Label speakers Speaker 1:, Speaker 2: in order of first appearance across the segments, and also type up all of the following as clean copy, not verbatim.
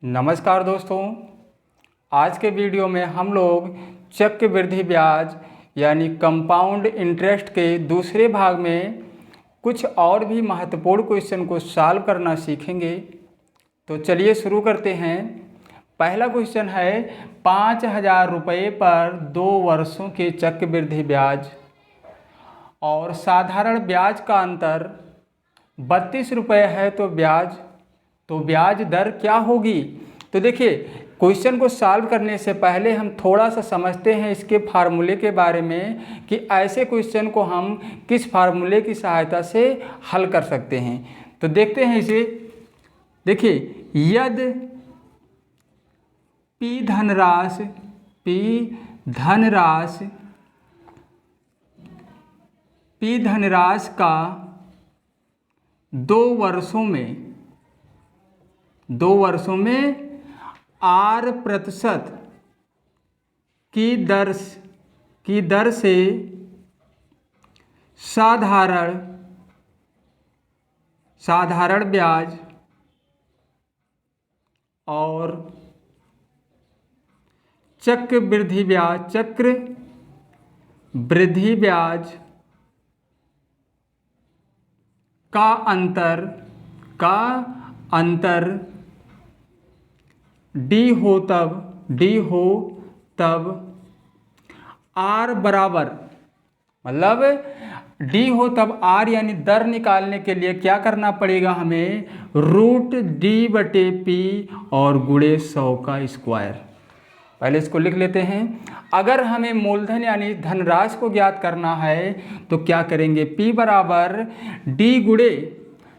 Speaker 1: नमस्कार दोस्तों, आज के वीडियो में हम लोग चक्रवृद्धि ब्याज यानी कंपाउंड इंटरेस्ट के दूसरे भाग में कुछ और भी महत्वपूर्ण क्वेश्चन को सॉल्व करना सीखेंगे। तो चलिए शुरू करते हैं। पहला क्वेश्चन है 5,000 रुपये पर 2 वर्षों के चक्रवृद्धि ब्याज और साधारण ब्याज का अंतर 32 रुपये है तो ब्याज दर क्या होगी। तो देखिए, क्वेश्चन को सॉल्व करने से पहले हम थोड़ा सा समझते हैं इसके फार्मूले के बारे में कि ऐसे क्वेश्चन को हम किस फार्मूले की सहायता से हल कर सकते हैं। तो देखते हैं इसे। देखिए, यदि P धनराशि का 2 वर्षों में R% की दर से साधारण ब्याज और चक्रवृद्धि ब्याज का अंतर D हो तब R बराबर, मतलब D हो तब R यानी दर निकालने के लिए क्या करना पड़ेगा हमें, √D/P और गुणे 100 का स्क्वायर। पहले इसको लिख लेते हैं। अगर हमें मूलधन यानी धनराशि को ज्ञात करना है तो क्या करेंगे, P बराबर D गुणे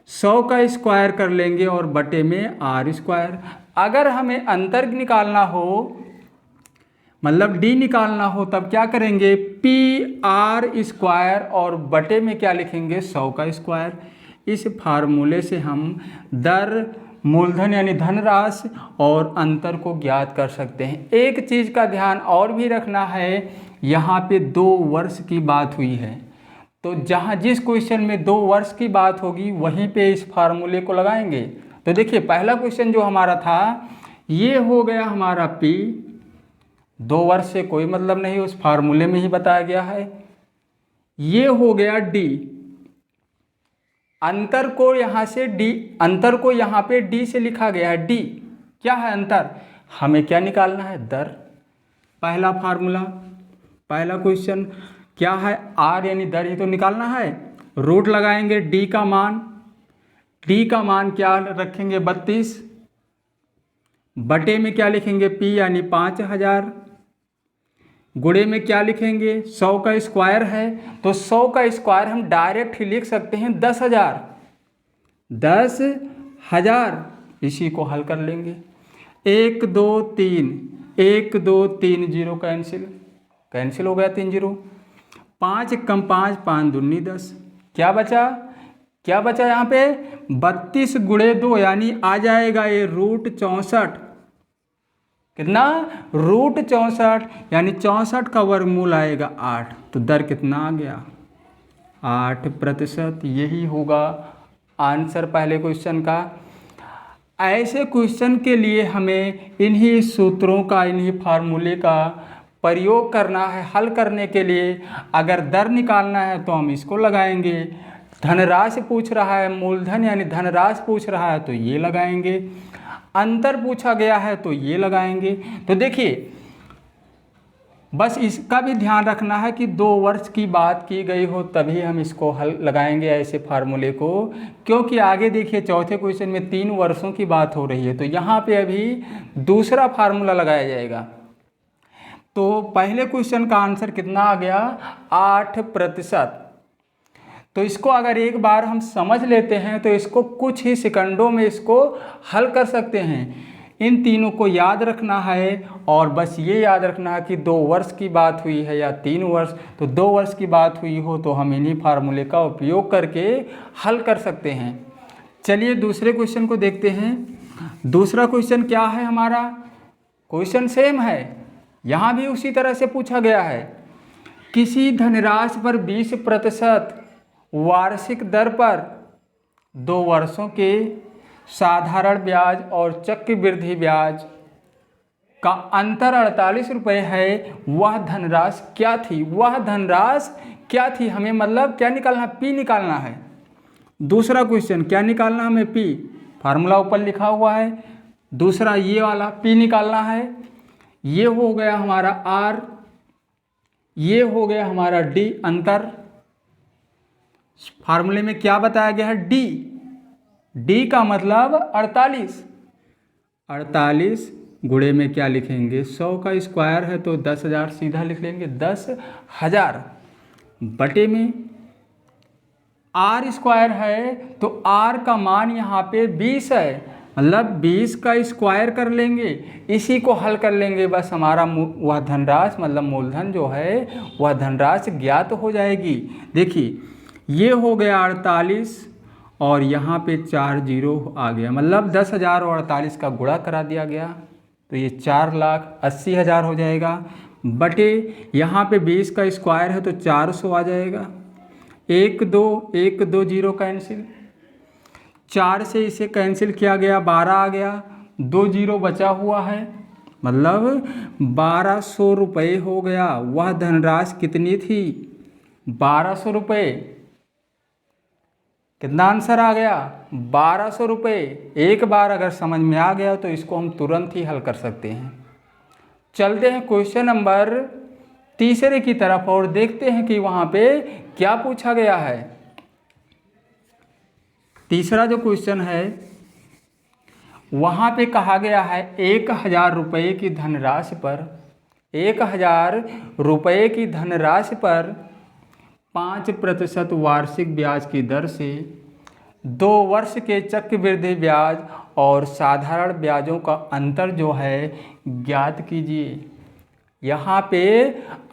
Speaker 1: 100 का स्क्वायर कर लेंगे और बटे में R²। अगर हमें अंतर निकालना हो, मतलब D निकालना हो, तब क्या करेंगे, PR² और बटे में क्या लिखेंगे, 100 का स्क्वायर। इस फार्मूले से हम दर, मूलधन यानी धनराशि और अंतर को ज्ञात कर सकते हैं। एक चीज़ का ध्यान और भी रखना है, यहाँ पे 2 वर्ष की बात हुई है, तो जिस क्वेश्चन में 2 वर्ष की बात होगी वहीं पे इस फार्मूले को लगाएंगे। तो देखिए, पहला क्वेश्चन जो हमारा था ये हो गया हमारा P, 2 वर्ष से कोई मतलब नहीं, उस फार्मूले में ही बताया गया है। ये हो गया D, अंतर को यहाँ पे D से लिखा गया है। D क्या है, अंतर। हमें क्या निकालना है, दर। पहला क्वेश्चन क्या है, R यानी दर ही तो निकालना है। रूट लगाएंगे, D का मान क्या रखेंगे, 32, बटे में क्या लिखेंगे, P यानी 5,000, गुणे में क्या लिखेंगे, 100 का स्क्वायर है, तो 100 का स्क्वायर हम डायरेक्ट ही लिख सकते हैं 10,000। इसी को हल कर लेंगे। 1 2 3 0 कैंसिल हो गया, 3 0। 5 कम 5 5 दूनी 10। क्या बचा यहाँ पे, 32 गुणे 2 यानी आ जाएगा ये √64। कितना, √64 यानी 64 का वर्गमूल आएगा 8। तो दर कितना आ गया, 8%। यही होगा आंसर पहले क्वेश्चन का। ऐसे क्वेश्चन के लिए हमें इन्हीं सूत्रों का, इन्हीं फार्मूले का प्रयोग करना है हल करने के लिए। अगर दर निकालना है तो हम इसको लगाएंगे, धनराशि पूछ रहा है, मूलधन यानी धनराशि पूछ रहा है तो ये लगाएंगे, अंतर पूछा गया है तो ये लगाएंगे। तो देखिए, बस इसका भी ध्यान रखना है कि 2 वर्ष की बात की गई हो तभी हम इसको हल लगाएंगे ऐसे फार्मूले को, क्योंकि आगे देखिए चौथे क्वेश्चन में 3 वर्षों की बात हो रही है, तो यहाँ पे अभी दूसरा फार्मूला लगाया जाएगा। तो पहले क्वेश्चन का आंसर कितना आ गया, 8%। तो इसको अगर एक बार हम समझ लेते हैं तो इसको कुछ ही सेकंडों में इसको हल कर सकते हैं। इन तीनों को याद रखना है और बस ये याद रखना है कि 2 वर्ष की बात हुई है या 3 वर्ष। तो 2 वर्ष की बात हुई हो तो हम इन्हीं फार्मूले का उपयोग करके हल कर सकते हैं। चलिए दूसरे क्वेश्चन को देखते हैं। दूसरा क्वेश्चन क्या है हमारा, क्वेश्चन सेम है, यहाँ भी उसी तरह से पूछा गया है। किसी धनराशि पर 20% वार्षिक दर पर 2 वर्षों के साधारण ब्याज और चक्रवृद्धि ब्याज का अंतर 48 रुपये है, वह धनराशि क्या थी? वह धनराशि क्या थी? हमें मतलब क्या निकालना है? पी निकालना है। दूसरा क्वेश्चन क्या निकालना है हमें? पी। फार्मूला ऊपर लिखा हुआ है। दूसरा ये वाला पी निकालना है। ये हो गया हमारा आर, ये हो गया हमारा डी। अंतर फार्मूले में क्या बताया गया है? डी। डी का मतलब 48। 48 गुणे में क्या लिखेंगे? 100 का स्क्वायर है तो 10,000 सीधा लिख लेंगे। 10,000 बटे में आर स्क्वायर है तो आर का मान यहाँ पे 20 है, मतलब 20 का स्क्वायर कर लेंगे, इसी को हल कर लेंगे, बस हमारा वह धनराशि मतलब मूलधन जो है वह धनराशि ज्ञात हो जाएगी। देखिए ये हो गया 48 और यहाँ पे 4 जीरो आ गया, मतलब 10,000 और 48 का गुणा करा दिया गया तो ये 4,80,000 हो जाएगा। बटे यहाँ पे 20 का स्क्वायर है तो 400 आ जाएगा। 1 2 जीरो कैंसिल, 4 से इसे कैंसिल किया गया, 12 आ गया, 2 जीरो बचा हुआ है, मतलब 1200 रुपये हो गया। वह धनराशि कितनी थी? 1200 रुपये। कितना आंसर आ गया? 1200 रुपये। एक बार अगर समझ में आ गया तो इसको हम तुरंत ही हल कर सकते हैं। चलते हैं क्वेश्चन नंबर तीसरे की तरफ और देखते हैं कि वहाँ पे क्या पूछा गया है। तीसरा जो क्वेश्चन है वहाँ पे कहा गया है 1,000 रुपये की धनराशि पर 1,000 रुपये की धनराशि पर 5% वार्षिक ब्याज की दर से 2 वर्ष के चक्रवृद्धि ब्याज और साधारण ब्याजों का अंतर जो है ज्ञात कीजिए। यहाँ पे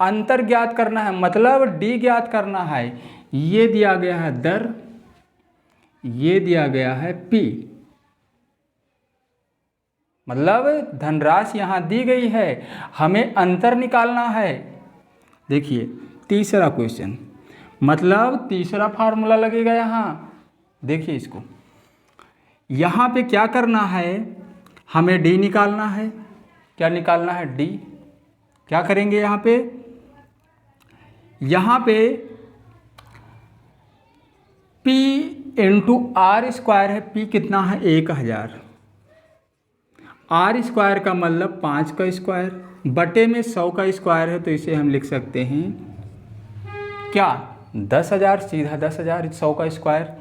Speaker 1: अंतर ज्ञात करना है, मतलब डी ज्ञात करना है। ये दिया गया है दर, ये दिया गया है पी, मतलब धनराशि यहाँ दी गई है, हमें अंतर निकालना है। देखिए तीसरा क्वेश्चन, मतलब तीसरा फार्मूला लगेगा यहाँ। देखिए इसको, यहाँ पे क्या करना है? हमें डी निकालना है। क्या निकालना है? डी। क्या करेंगे यहाँ पे? यहाँ पे P इंटू आर स्क्वायर है। P कितना है? 1,000। आर स्क्वायर का मतलब 5 का स्क्वायर, बटे में 100 का स्क्वायर है तो इसे हम लिख सकते हैं क्या? 10,000। सीधा 10,000 100 का स्क्वायर।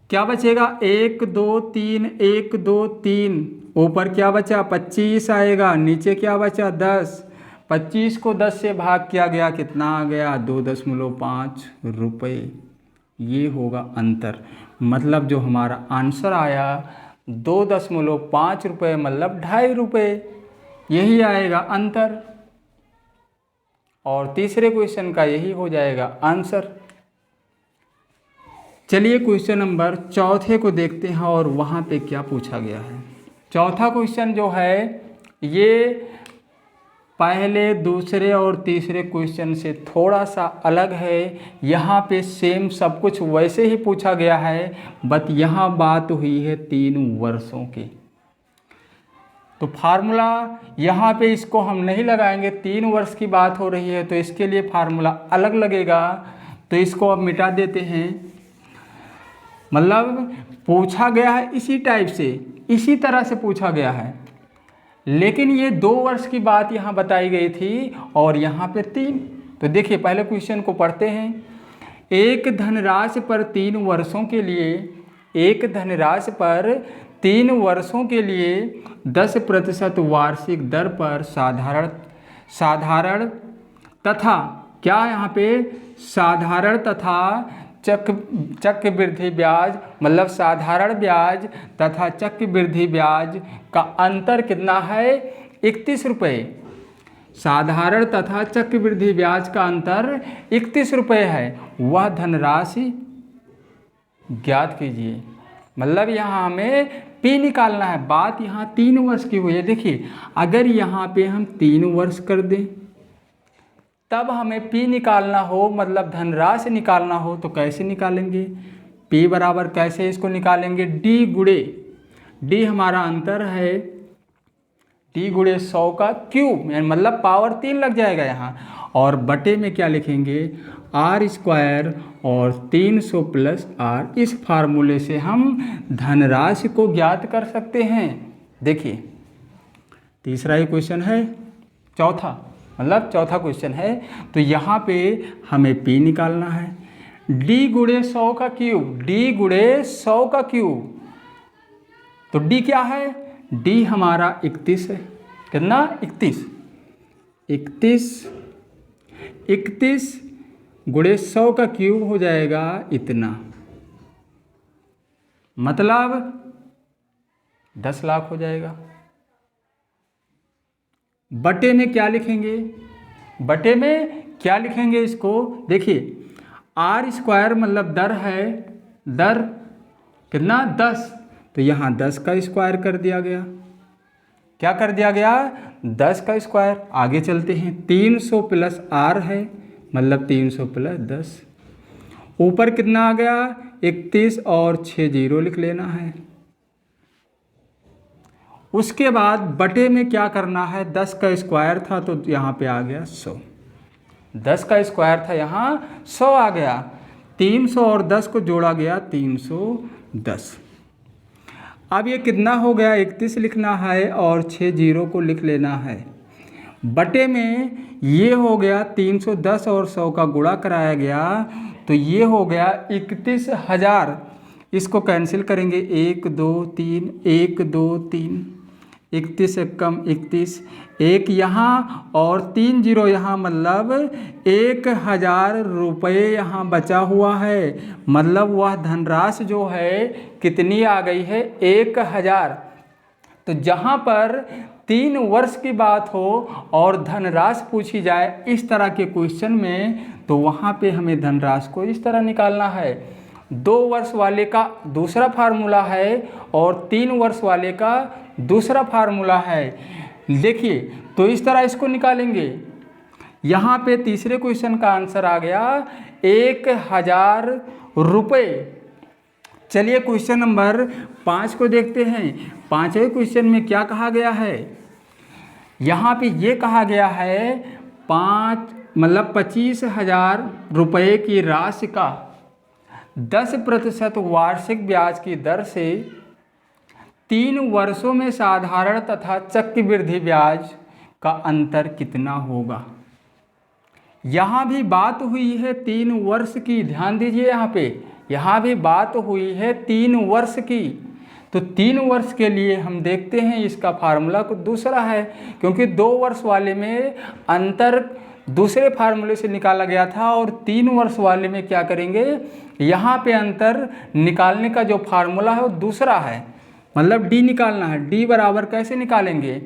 Speaker 1: क्या बचेगा? 1 2 3 1 2 3, ऊपर क्या बचा? 25 आएगा, नीचे क्या बचा? 10। 25 को 10 से भाग किया गया, कितना आ गया? 2.5 रुपये। ये होगा अंतर, मतलब जो हमारा आंसर आया 2.5 रुपये, मतलब 2.5 रुपये, यही आएगा अंतर। और तीसरे क्वेश्चन का यही हो जाएगा आंसर। चलिए क्वेश्चन नंबर चौथे को देखते हैं और वहाँ पे क्या पूछा गया है। चौथा क्वेश्चन जो है ये पहले, दूसरे और तीसरे क्वेश्चन से थोड़ा सा अलग है। यहाँ पे सेम सब कुछ वैसे ही पूछा गया है, बट यहाँ बात हुई है 3 वर्षों की। तो फार्मूला यहाँ पे इसको हम नहीं लगाएंगे, 3 वर्ष की बात हो रही है तो इसके लिए फार्मूला अलग लगेगा, तो इसको अब मिटा देते हैं। मतलब पूछा गया है इसी टाइप से, इसी तरह से पूछा गया है, लेकिन ये 2 वर्ष की बात यहाँ बताई गई थी और यहाँ पे 3। तो देखिए पहले क्वेश्चन को पढ़ते हैं। एक धनराशि पर 3 वर्षों के लिए, एक धनराशि पर 3 वर्षों के लिए 10% वार्षिक दर पर साधारण तथा क्या यहाँ पे साधारण तथा चक्रवृद्धि ब्याज, मतलब साधारण ब्याज तथा चक्रवृद्धि ब्याज का अंतर कितना है? 31 रुपये। साधारण तथा चक्रवृद्धि ब्याज का अंतर 31 रुपये है, वह धनराशि ज्ञात कीजिए। मतलब यहाँ हमें पी निकालना है। बात यहाँ 3 वर्ष की हुई है। देखिए अगर यहाँ पे हम 3 वर्ष कर दें तब हमें पी निकालना हो, मतलब धनराशि निकालना हो, तो कैसे निकालेंगे? P बराबर कैसे इसको निकालेंगे, D गुणे, D हमारा अंतर है, D गुणे 100 का क्यूब, मतलब पावर 3 लग जाएगा यहाँ, और बटे में क्या लिखेंगे, आर स्क्वायर और 300 प्लस आर। इस फार्मूले से हम धनराशि को ज्ञात कर सकते हैं। देखिए तीसरा ही क्वेश्चन है, चौथा क्वेश्चन है, तो यहाँ पे हमें P निकालना है, D गुणे 100 का क्यूब, D गुणे 100 का क्यूब, तो D क्या है, D हमारा 31 है, कितना 31 गुणे 100 का क्यूब हो जाएगा इतना, मतलब 10 लाख हो जाएगा। बटे में क्या लिखेंगे, इसको देखिए, आर स्क्वायर मतलब दर है, दर कितना 10, तो यहाँ 10 का स्क्वायर कर दिया गया, क्या कर दिया गया, 10 का स्क्वायर। आगे चलते हैं, 300 प्लस आर है, मतलब 300 प्लस 10, ऊपर कितना आ गया 31 और 6 जीरो लिख लेना है। उसके बाद बटे में क्या करना है, 10 का स्क्वायर था तो यहाँ पे आ गया 100, 10 का स्क्वायर था यहाँ 100 आ गया, 300 और 10 को जोड़ा गया 310। अब ये कितना हो गया, 31 लिखना है और 6 जीरो को लिख लेना है। बटे में ये हो गया 310 और 100 का गुणा कराया गया, तो ये हो गया 31,000। इसको कैंसिल करेंगे, 1 2 3, 1 2 3, 31 से कम 31, एक यहाँ और 3 जीरो यहाँ, मतलब 1,000 रुपये यहाँ बचा हुआ है। मतलब वह धनराशि जो है कितनी आ गई है, 1,000। तो जहाँ पर 3 वर्ष की बात हो और धनराशि पूछी जाए इस तरह के क्वेश्चन में, तो वहाँ पे हमें धनराशि को इस तरह निकालना है। 2 वर्ष वाले का दूसरा फार्मूला है और 3 वर्ष वाले का दूसरा फार्मूला है। देखिए तो इस तरह इसको निकालेंगे। यहाँ पे तीसरे क्वेश्चन का आंसर आ गया 1,000 रुपये। चलिए क्वेश्चन नंबर 5 को देखते हैं। 5वें क्वेश्चन में क्या कहा गया है, यहाँ पे ये कहा गया है 25,000 रुपये की राशि का 10% वार्षिक ब्याज की दर से 3 वर्षों में साधारण तथा चक्रवृद्धि ब्याज का अंतर कितना होगा। यहाँ भी बात हुई है 3 वर्ष की, ध्यान दीजिए यहाँ भी बात हुई है 3 वर्ष की। तो 3 वर्ष के लिए हम देखते हैं इसका फार्मूला कुछ दूसरा है, क्योंकि 2 वर्ष वाले में अंतर दूसरे फार्मूले से निकाला गया था और 3 वर्ष वाले में क्या करेंगे, यहाँ पे अंतर निकालने का जो फार्मूला है वो दूसरा है, मतलब डी निकालना है। डी बराबर कैसे निकालेंगे,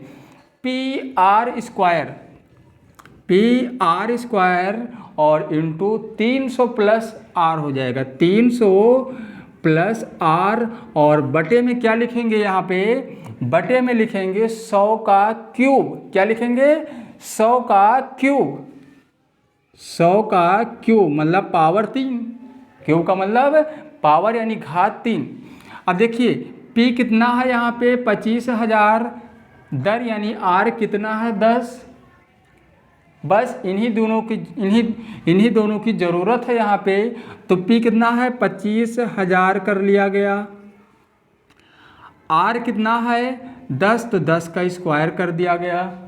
Speaker 1: पी आर स्क्वायर और इंटू 300 प्लस आर हो जाएगा, 300 प्लस आर, और बटे में क्या लिखेंगे, यहाँ पे बटे में लिखेंगे 100 का क्यूब। क्या लिखेंगे, 100 का क्यूब, 100 का क्यूब मतलब पावर 3, क्यूब का मतलब पावर यानी घात 3। अब देखिए पी कितना है यहाँ पे 25,000, दर यानी आर कितना है 10। बस इन्हीं दोनों की ज़रूरत है यहाँ पे। तो पी कितना है 25,000 कर लिया गया, आर कितना है 10, तो 10 का स्क्वायर कर दिया गया।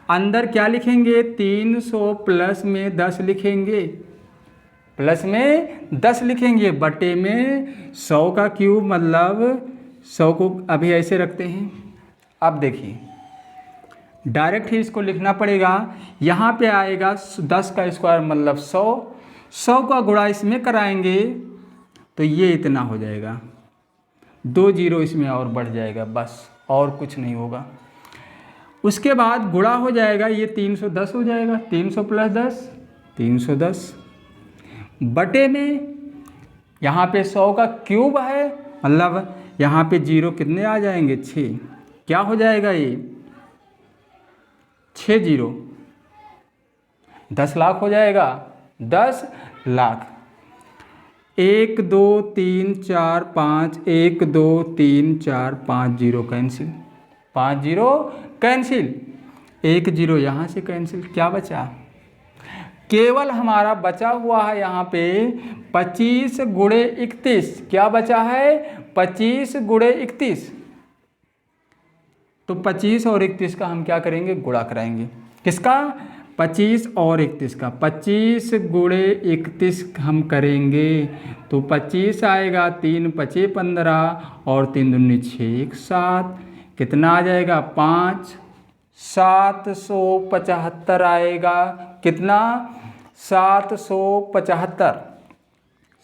Speaker 1: अंदर क्या लिखेंगे, 300 प्लस में 10 लिखेंगे, बटे में 100 का क्यूब, मतलब 100 को अभी ऐसे रखते हैं। अब देखिए डायरेक्ट ही इसको लिखना पड़ेगा। यहाँ पे आएगा 10 का स्क्वायर मतलब 100 का गुणा इसमें कराएंगे तो ये इतना हो जाएगा, 2 जीरो इसमें और बढ़ जाएगा, बस और कुछ नहीं होगा। उसके बाद गुणा हो जाएगा, ये 310 हो जाएगा, 300 प्लस 10 310, बटे में यहाँ पे 100 का क्यूब है, मतलब यहाँ पे जीरो कितने आ जाएंगे 6, क्या हो जाएगा ये 6 जीरो 10 लाख हो जाएगा, 10 lakh. 1 2 3 4 5, 1 2 3 4 5 zero cancel, 5 zero cancel, 1 zero यहाँ से कैंसिल, क्या बचा? केवल हमारा बचा हुआ है यहाँ पे 25 गुणे 31। क्या बचा है? 25 गुणे 31। तो 25 और 31 का हम क्या करेंगे? गुणा कराएंगे। किसका? 25 और 31 का। 25 गुणे 31 हम करेंगे तो 25 आएगा, 3 पचे 15 और 3 दूनी 6 7, कितना आ जाएगा? 5 775 आएगा। कितना? 775।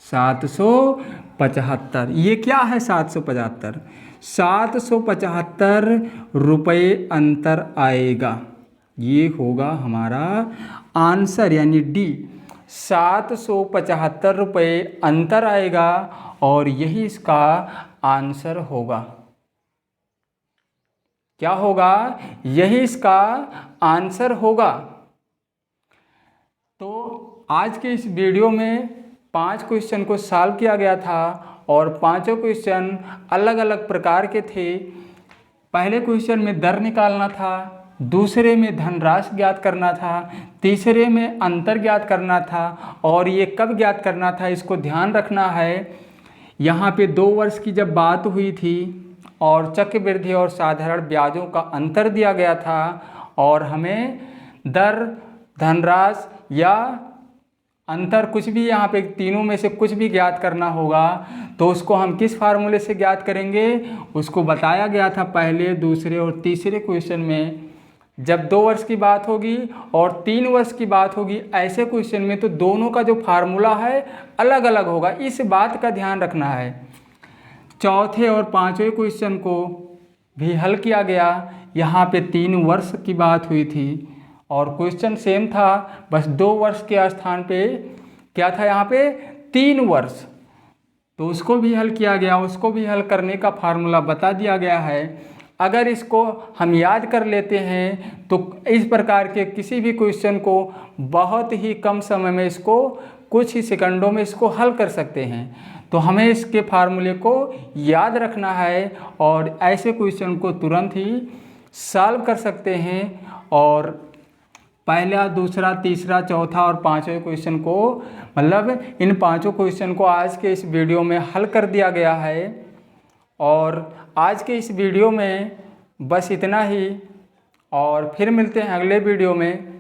Speaker 1: 775। ये क्या है 775? 775 रुपये अंतर आएगा। ये होगा हमारा आंसर, यानी डी, 775 रुपये अंतर आएगा और यही इसका आंसर होगा। क्या होगा? यही इसका आंसर होगा। तो आज के इस वीडियो में 5 क्वेश्चन को सॉल्व किया गया था और पांचों क्वेश्चन अलग अलग प्रकार के थे। पहले क्वेश्चन में दर निकालना था, दूसरे में धनराशि ज्ञात करना था, तीसरे में अंतर ज्ञात करना था और ये कब ज्ञात करना था इसको ध्यान रखना है। यहाँ पे 2 वर्ष की जब बात हुई थी और चक्रवृद्धि और साधारण ब्याजों का अंतर दिया गया था और हमें दर, धनराशि या अंतर कुछ भी यहाँ पे तीनों में से कुछ भी ज्ञात करना होगा तो उसको हम किस फार्मूले से ज्ञात करेंगे उसको बताया गया था पहले, दूसरे और तीसरे क्वेश्चन में। जब 2 वर्ष की बात होगी और 3 वर्ष की बात होगी ऐसे क्वेश्चन में तो दोनों का जो फार्मूला है अलग अलग होगा, इस बात का ध्यान रखना है। चौथे और पांचवें क्वेश्चन को भी हल किया गया। यहाँ पे 3 वर्ष की बात हुई थी और क्वेश्चन सेम था, बस 2 वर्ष के स्थान पे क्या था यहाँ पे 3 वर्ष, तो उसको भी हल किया गया। उसको भी हल करने का फार्मूला बता दिया गया है। अगर इसको हम याद कर लेते हैं तो इस प्रकार के किसी भी क्वेश्चन को बहुत ही कम समय में इसको कुछ ही सेकंडों में इसको हल कर सकते हैं। तो हमें इसके फार्मूले को याद रखना है और ऐसे क्वेश्चन को तुरंत ही सॉल्व कर सकते हैं। और पहला, दूसरा, तीसरा, चौथा और पांचवें क्वेश्चन को, मतलब इन पांचों क्वेश्चन को आज के इस वीडियो में हल कर दिया गया है। और आज के इस वीडियो में बस इतना ही और फिर मिलते हैं अगले वीडियो में।